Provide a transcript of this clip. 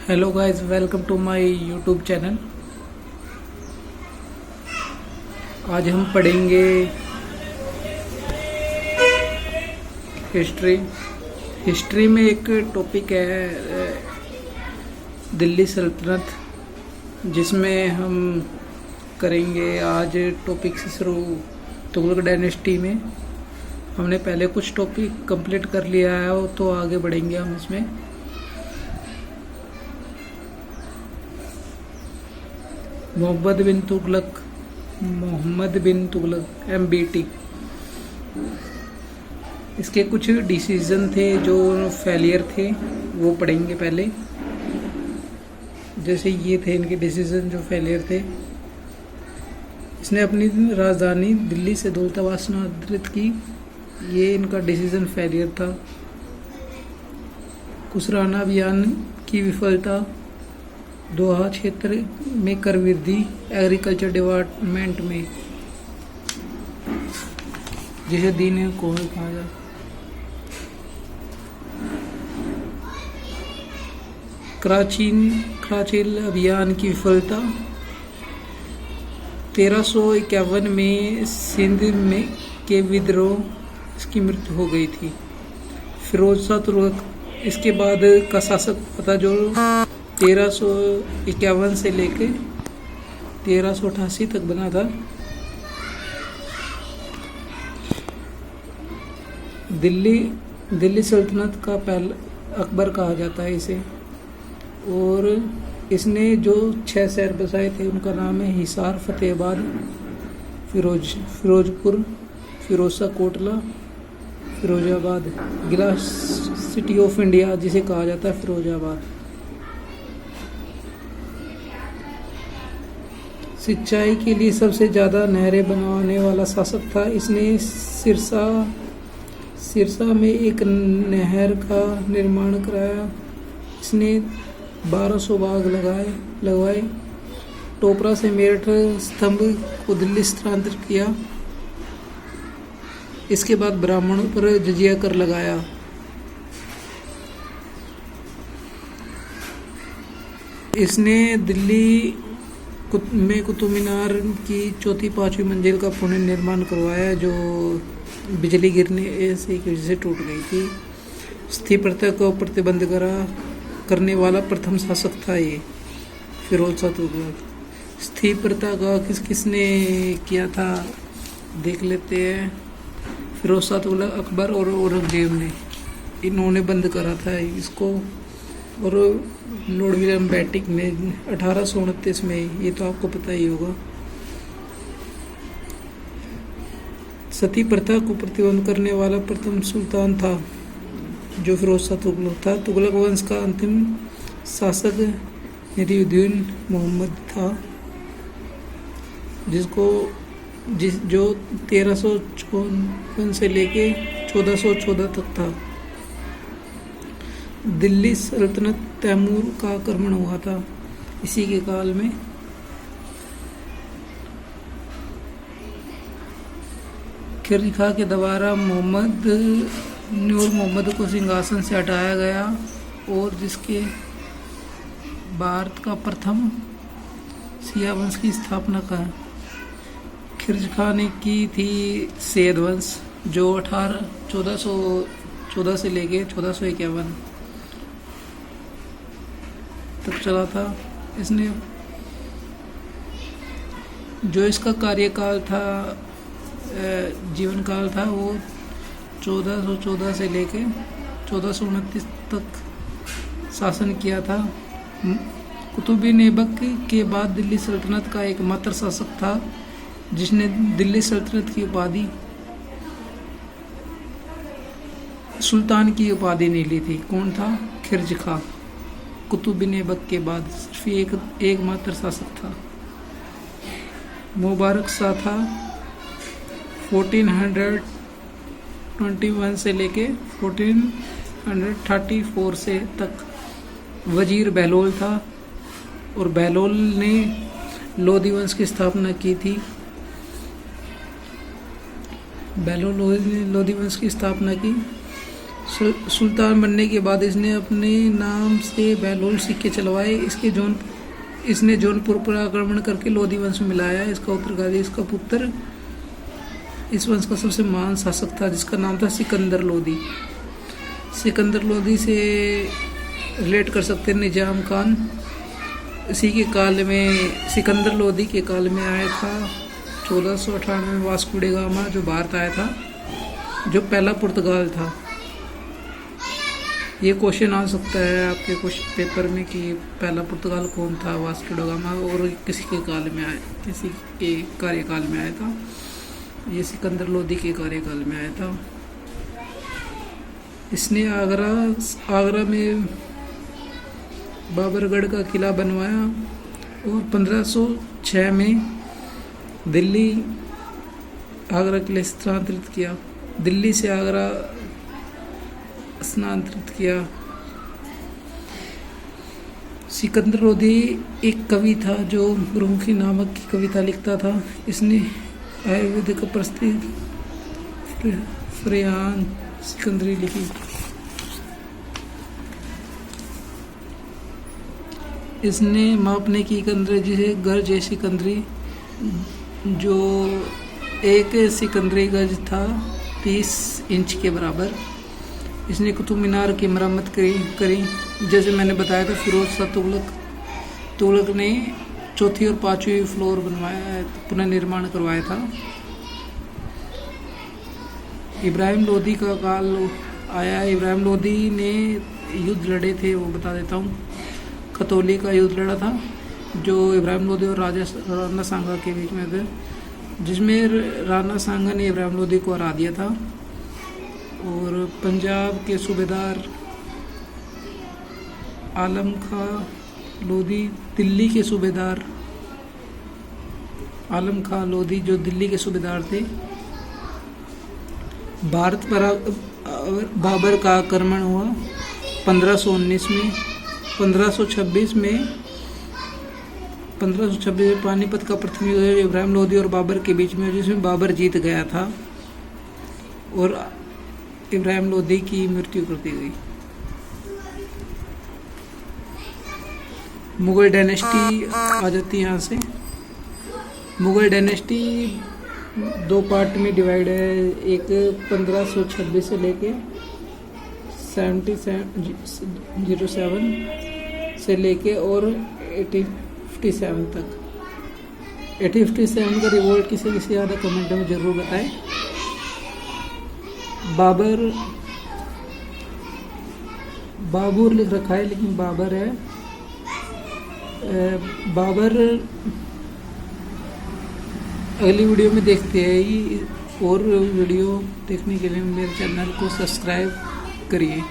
Hello guys, welcome to my YouTube channel. आज हम पढ़ेंगे हिस्ट्री। हिस्ट्री में एक टॉपिक है दिल्ली सल्तनत, जिसमें हम करेंगे आज टॉपिक से शुरू तुगलक डायनेस्टी में। हमने पहले कुछ टॉपिक कंप्लीट कर लिया है, तो आगे बढ़ेंगे हम इसमें। मोहम्मद बिन तुगलक MBT। इसके कुछ डिसीजन थे जो फेलियर थे, वो पढ़ेंगे पहले। जैसे ये थे इनके डिसीजन जो फेलियर थे। इसने अपनी राजधानी दिल्ली से दौलताबाद स्थानांतरित की, ये इनका डिसीजन फेलियर था। कुसराना अभियान की विफलता, दोहा क्षेत्र में कर वृद्धि, एग्रीकल्चर डिपार्टमेंट में, जिसे दीन को कहा जाता। कराचील अभियान की विफलता, 1351 में सिंध में के विद्रोह, इसकी मृत्यु हो गई थी। फिरोज शाह तुगलक इसके बाद का शासक था, जो 1351 से लेके 1388 तक बना था। दिल्ली सल्तनत का पहला अकबर कहा जाता है इसे। और इसने जो 6 शहर बसाए थे, उनका नाम है हिसार, फतेहाबाद, फिरोजपुर, फिरोजशाह कोटला, फिरोजाबाद, गिलास सिटी ऑफ इंडिया जिसे कहा जाता है फिरोजाबाद। सिंचाई के लिए सबसे ज़्यादा नहरें बनवाने वाला शासक था। इसने सिरसा में एक नहर का निर्माण कराया। इसने 1200 बाग लगवाए। टोपरा से मेरठ स्तंभ को दिल्ली स्थानांतरित किया। इसके बाद ब्राह्मणों पर जजिया कर लगाया। इसने दिल्ली में कुतुब मीनार की चौथी 5वीं मंजिल का पुनर्निर्माण करवाया, जो बिजली गिरने से एक वजह से टूट गई थी। स्त्री प्रथा को प्रतिबंध करने वाला प्रथम शासक था ये फिरोज शाह तुगलक। स्त्री प्रथा का किसने किया था देख लेते हैं। फिरोज शाह तुगलक, अकबर और औरंगजेब ने, इन्होंने बंद करा था इसको। और लॉर्ड विलियम बेंटिक ने 1829 में, ये तो आपको पता ही होगा। सती प्रथा को प्रतिबंध करने वाला प्रथम सुल्तान था, जो फिरोज शाह तुगलक था। तुगलक वंश का अंतिम शासक नसीरुद्दीन मोहम्मद था, जो 1354 से लेके 1414 तक था। दिल्ली सल्तनत तैमूर का आक्रमण हुआ था इसी के काल में। खिलजी खां के द्वारा नूर मोहम्मद को सिंहासन से हटाया गया, और जिसके भारत का प्रथम शिया वंश की स्थापना का खिलजी खां ने की थी। सैयद वंश, जो 1414 से लेके 1451 तक चला था। इसने जो इसका कार्यकाल था, जीवन काल था, वो 1414 से लेके 1429 तक शासन किया था। कुतुबुद्दीन ऐबक के बाद दिल्ली सल्तनत का एकमात्र शासक था जिसने दिल्ली सल्तनत की उपाधि, सुल्तान की उपाधि नहीं ली थी। कौन था? खिलजी खां। कुतुबुद्दीन ऐबक के बाद सिर्फ एकमात्र शासक था। मुबारक शाह था 1421 से लेके 1434 से तक। वजीर बहलोल था, और बहलोल ने लोधी वंश की स्थापना की थी। बहलोल ने लोधी वंश की स्थापना की। सुल्तान बनने के बाद इसने अपने नाम से बहलोल सिक्के चलवाए। इसने जौनपुर पर आक्रमण करके लोधी वंश में मिलाया। इसका उत्तराधिकारी इसका पुत्र इस वंश का सबसे महान शासक था, जिसका नाम था सिकंदर लोधी। सिकंदर लोधी से रिलेट कर सकते हैं निजाम खान। इसी के काल में, सिकंदर लोधी के काल में आया था 1498 में वास्को डी गामा जो भारत आया था, जो पहला पुर्तगाल था। ये क्वेश्चन आ सकता है आपके क्वेश्चन पेपर में कि पहला पुर्तगाल कौन था, वास्को डी गामा, और किसी के काल में आया, किसी के कार्यकाल में आया था। ये सिकंदर लोधी के कार्यकाल में आया था। इसने आगरा में बाबरगढ़ का किला बनवाया और 1506 में दिल्ली आगरा के लिए स्थानांतरित किया। दिल्ली से आगरा स्थानांतरित किया। सिकंदर लोधी एक कवि था जो गुरुमुखी नामक की कविता लिखता था। इसने आयुर्वेदिक प्रस्थित फरयान सिकंदरी लिखी। इसने मापने की कंदरे जिसे गज है सिकंदरी, जो एक सिकंदरी गज था 30 इंच के बराबर। इसने कुतुब मीनार की मरम्मत करी। जैसे मैंने बताया था, फिरोज शाह तुगलक ने चौथी और पांचवी फ्लोर बनवाया, पुनर्निर्माण करवाया था। इब्राहिम लोधी का काल आया। इब्राहिम लोधी ने युद्ध लड़े थे, वो बता देता हूँ। खतौली का युद्ध लड़ा था जो इब्राहिम लोधी और राणा सांगा के बीच में थे, जिसमें राणा सांगा ने इब्राहिम लोधी को हरा दिया था। और पंजाब के सूबेदार आलम खां लोधी, दिल्ली के सूबेदार आलम खां लोधी जो दिल्ली के सूबेदार थे, भारत पर बाबर का आक्रमण हुआ 1519 में। 1526 में पानीपत का प्रथम युद्ध इब्राहिम लोधी और बाबर के बीच में, जिसमें बाबर जीत गया था और इब्राहिम लोधी की मृत्यु कर दी गई। मुगल डायनेस्टी आ जाती है यहाँ से। मुगल डायनेस्टी दो पार्ट में डिवाइड है। एक 1526 से लेके 1707 से लेके और 1857 तक। 1857 का रिवोल्ट किसे याद है कमेंट में जरूर बताएं। बाबर लिख रखा है लेकिन बाबर है। बाबर अगली वीडियो में देखते हैं। और वीडियो देखने के लिए मेरे चैनल को सब्सक्राइब करिए।